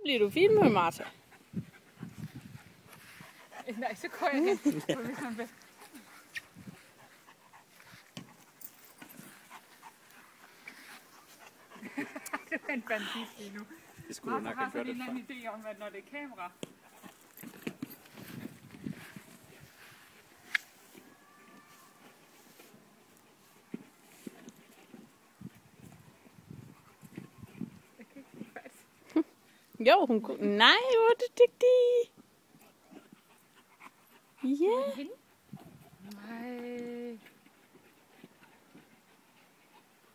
bliver du filmet, Martha. Nej, så går jeg hen. Det var en bandit lige nu. Det skulle du nok have gjort det en før. anden idé om, at når det er kamera, Jo, hun kunne... Nej, hvor er du dygtig. Ja. nej.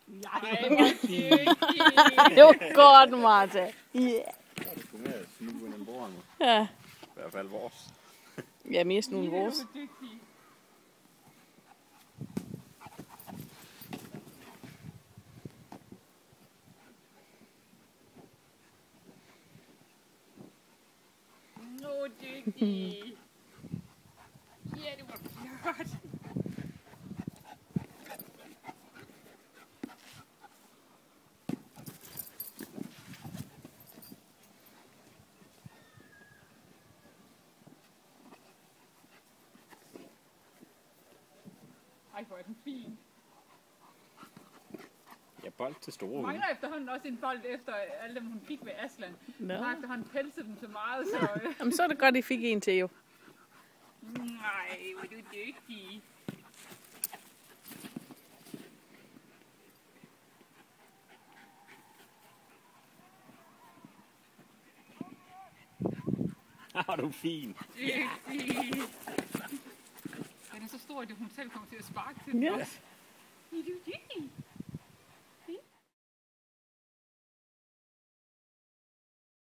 Nej, Det var godt, Martha. Ja. det skulle mere snuge end bordene. Ja. I hvert fald vores. Ja, mere sådan nogle vores. Nå, dygtig. Ja, det var flot. Ej, hvor er den fin. Ja, bold til store Hun ude. mangler efterhånden også en bold efter alle dem, hun fik ved Aslan. Nå. Hun har efterhånden pelset dem så meget, så... Jamen, så er det godt, I fik en til, jo. Nej, hvor er du dygtig. Ah, du er fin. Dygtig. Den er så stor, at hun selv kommer til at sparke til den Ja. også. Er du dygtig?